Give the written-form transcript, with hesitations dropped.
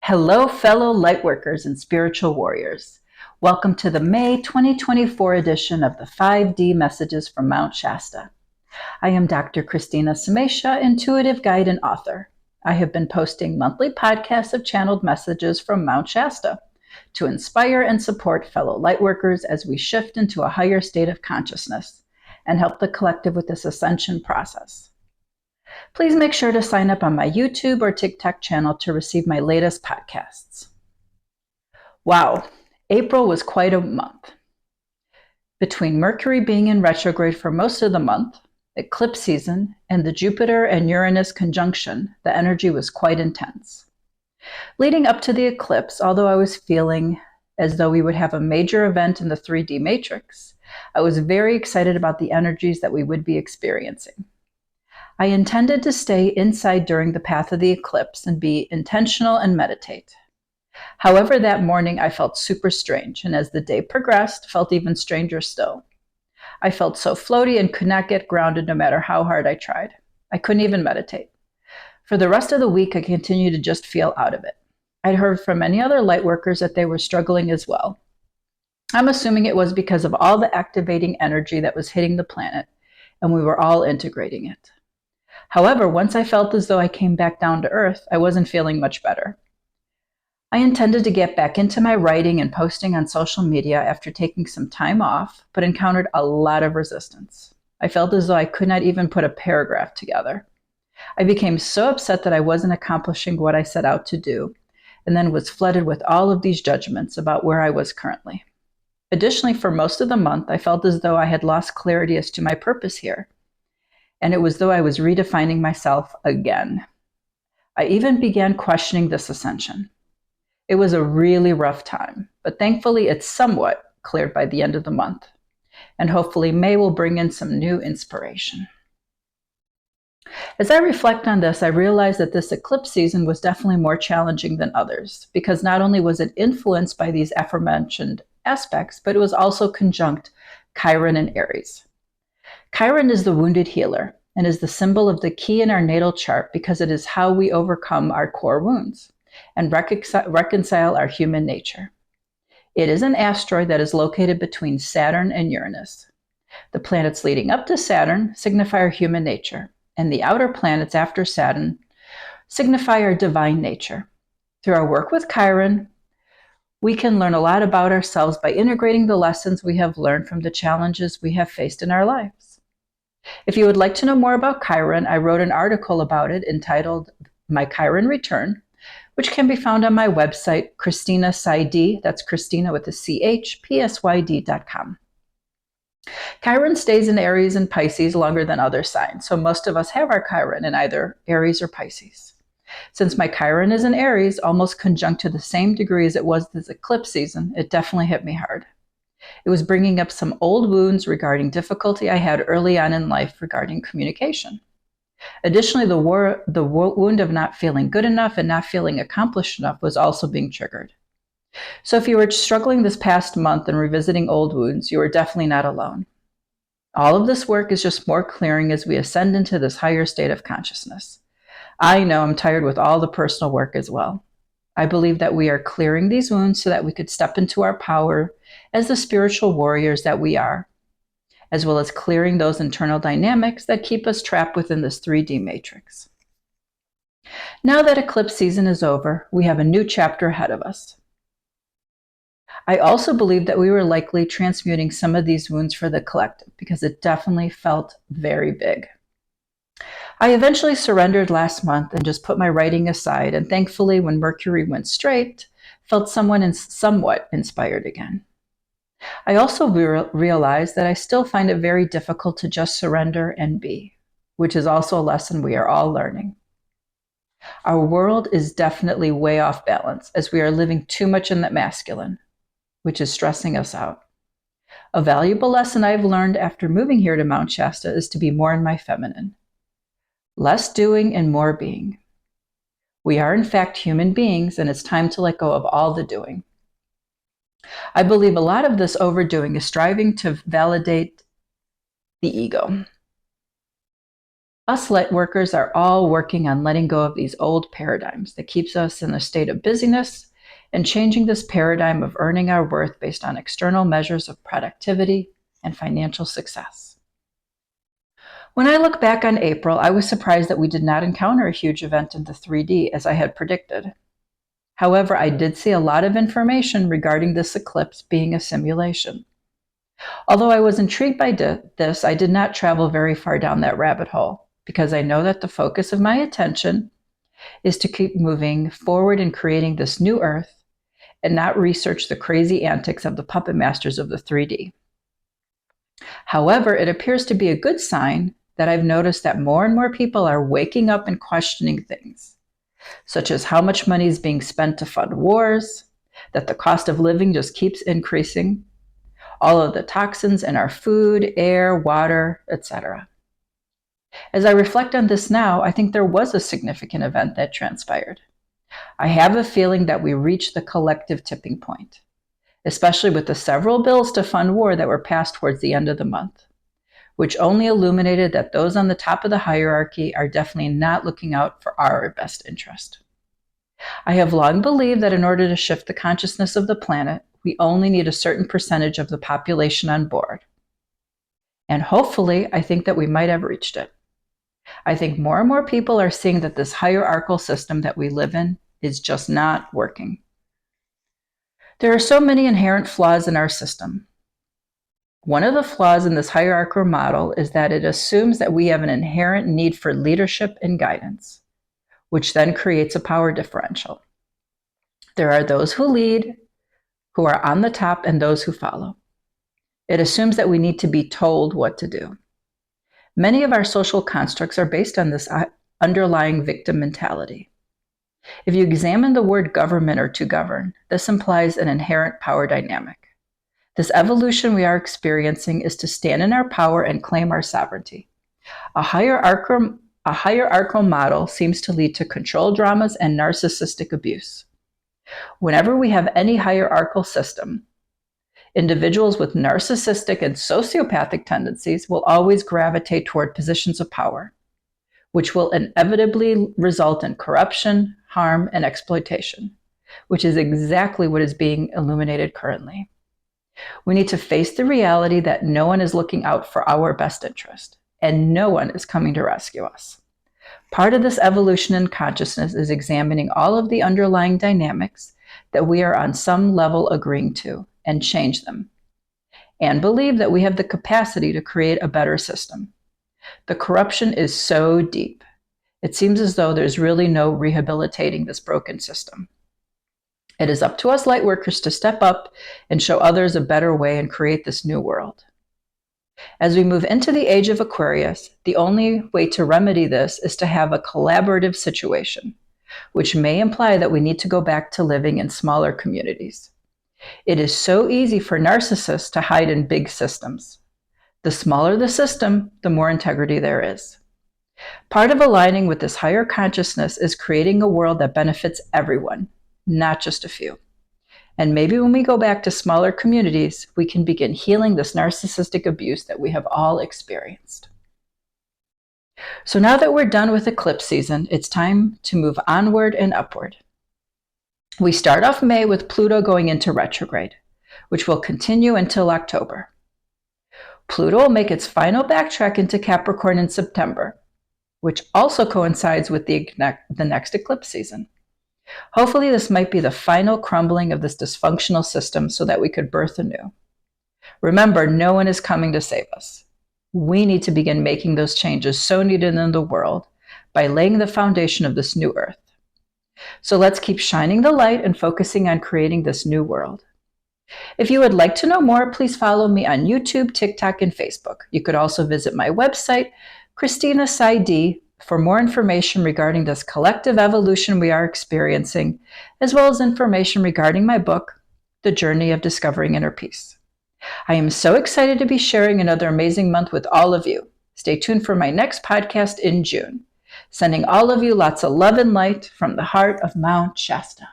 Hello, fellow lightworkers and spiritual warriors. Welcome to the May 2024 edition of the 5D Messages from Mount Shasta. I am Dr. Christina Samesha, intuitive guide and author. I have been posting monthly podcasts of channeled messages from Mount Shasta to inspire and support fellow lightworkers as we shift into a higher state of consciousness and help the collective with this ascension process. Please make sure to sign up on my YouTube or TikTok channel to receive my latest podcasts. Wow, April was quite a month. Between Mercury being in retrograde for most of the month, eclipse season, and the Jupiter and Uranus conjunction, the energy was quite intense. Leading up to the eclipse, although I was feeling as though we would have a major event in the 3D matrix, I was very excited about the energies that we would be experiencing. I intended to stay inside during the path of the eclipse and be intentional and meditate. However, that morning I felt super strange, and as the day progressed, felt even stranger still. I felt so floaty and could not get grounded no matter how hard I tried. I couldn't even meditate. For the rest of the week, I continued to just feel out of it. I'd heard from many other lightworkers that they were struggling as well. I'm assuming it was because of all the activating energy that was hitting the planet, and we were all integrating it. However, once I felt as though I came back down to earth, I wasn't feeling much better. I intended to get back into my writing and posting on social media after taking some time off, but encountered a lot of resistance. I felt as though I could not even put a paragraph together. I became so upset that I wasn't accomplishing what I set out to do, and then was flooded with all of these judgments about where I was currently. Additionally, for most of the month, I felt as though I had lost clarity as to my purpose here, and it was though I was redefining myself again. I even began questioning this ascension. It was a really rough time, but thankfully it's somewhat cleared by the end of the month, and hopefully May will bring in some new inspiration. As I reflect on this, I realize that this eclipse season was definitely more challenging than others, because not only was it influenced by these aforementioned aspects, but it was also conjunct Chiron and Aries. Chiron is the wounded healer and is the symbol of the key in our natal chart because it is how we overcome our core wounds and reconcile our human nature. It is an asteroid that is located between Saturn and Uranus. The planets leading up to Saturn signify our human nature, and the outer planets after Saturn signify our divine nature. Through our work with Chiron, we can learn a lot about ourselves by integrating the lessons we have learned from the challenges we have faced in our lives. If you would like to know more about Chiron, I wrote an article about it entitled My Chiron Return, which can be found on my website, Christina Psyd, that's Christina with a CH, PSYD.com. Chiron stays in Aries and Pisces longer than other signs, so most of us have our Chiron in either Aries or Pisces. Since my Chiron is in Aries, almost conjunct to the same degree as it was this eclipse season, it definitely hit me hard. It was bringing up some old wounds regarding difficulty I had early on in life regarding communication. Additionally, the wound of not feeling good enough and not feeling accomplished enough was also being triggered. So if you were struggling this past month and revisiting old wounds, you are definitely not alone. All of this work is just more clearing as we ascend into this higher state of consciousness. I know I'm tired with all the personal work as well. I believe that we are clearing these wounds so that we could step into our power as the spiritual warriors that we are, as well as clearing those internal dynamics that keep us trapped within this 3D matrix. Now that eclipse season is over, we have a new chapter ahead of us. I also believe that we were likely transmuting some of these wounds for the collective because it definitely felt very big. I eventually surrendered last month and just put my writing aside, and thankfully when Mercury went straight, felt somewhat inspired again. I also realized that I still find it very difficult to just surrender and be, which is also a lesson we are all learning. Our world is definitely way off balance as we are living too much in the masculine, which is stressing us out. A valuable lesson I've learned after moving here to Mount Shasta is to be more in my feminine. Less doing and more being. We are in fact human beings, and it's time to let go of all the doing. I believe a lot of this overdoing is striving to validate the ego. Us light workers are all working on letting go of these old paradigms that keeps us in a state of busyness and changing this paradigm of earning our worth based on external measures of productivity and financial success. When I look back on April, I was surprised that we did not encounter a huge event in the 3D as I had predicted. However, I did see a lot of information regarding this eclipse being a simulation. Although I was intrigued by this, I did not travel very far down that rabbit hole because I know that the focus of my attention is to keep moving forward in creating this new Earth and not research the crazy antics of the puppet masters of the 3D. However, it appears to be a good sign that I've noticed that more and more people are waking up and questioning things, such as how much money is being spent to fund wars, that the cost of living just keeps increasing, all of the toxins in our food, air, water, etc. As I reflect on this now, I think there was a significant event that transpired. I have a feeling that we reached the collective tipping point, especially with the several bills to fund war that were passed towards the end of the month, which only illuminated that those on the top of the hierarchy are definitely not looking out for our best interest. I have long believed that in order to shift the consciousness of the planet, we only need a certain percentage of the population on board. And hopefully, I think that we might have reached it. I think more and more people are seeing that this hierarchical system that we live in is just not working. There are so many inherent flaws in our system. One of the flaws in this hierarchical model is that it assumes that we have an inherent need for leadership and guidance, which then creates a power differential. There are those who lead, who are on the top, and those who follow. It assumes that we need to be told what to do. Many of our social constructs are based on this underlying victim mentality. If you examine the word government or to govern, this implies an inherent power dynamic. This evolution we are experiencing is to stand in our power and claim our sovereignty. A hierarchical model seems to lead to control dramas and narcissistic abuse. Whenever we have any hierarchical system, individuals with narcissistic and sociopathic tendencies will always gravitate toward positions of power, which will inevitably result in corruption, harm, and exploitation, which is exactly what is being illuminated currently. We need to face the reality that no one is looking out for our best interest, and no one is coming to rescue us. Part of this evolution in consciousness is examining all of the underlying dynamics that we are on some level agreeing to and change them, and believe that we have the capacity to create a better system. The corruption is so deep. It seems as though there's really no rehabilitating this broken system. It is up to us light workers to step up and show others a better way and create this new world. As we move into the age of Aquarius, the only way to remedy this is to have a collaborative situation, which may imply that we need to go back to living in smaller communities. It is so easy for narcissists to hide in big systems. The smaller the system, the more integrity there is. Part of aligning with this higher consciousness is creating a world that benefits everyone, not just a few. And maybe when we go back to smaller communities, we can begin healing this narcissistic abuse that we have all experienced. So now that we're done with eclipse season, it's time to move onward and upward. We start off May with Pluto going into retrograde, which will continue until October. Pluto will make its final backtrack into Capricorn in September, which also coincides with the next eclipse season. Hopefully, this might be the final crumbling of this dysfunctional system so that we could birth anew. Remember, no one is coming to save us. We need to begin making those changes so needed in the world by laying the foundation of this new earth. So let's keep shining the light and focusing on creating this new world. If you would like to know more, please follow me on YouTube, TikTok, and Facebook. You could also visit my website, Christina Saidi, for more information regarding this collective evolution we are experiencing, as well as information regarding my book, The Journey of Discovering Inner Peace. I am so excited to be sharing another amazing month with all of you. Stay tuned for my next podcast in June. Sending all of you lots of love and light from the heart of Mount Shasta.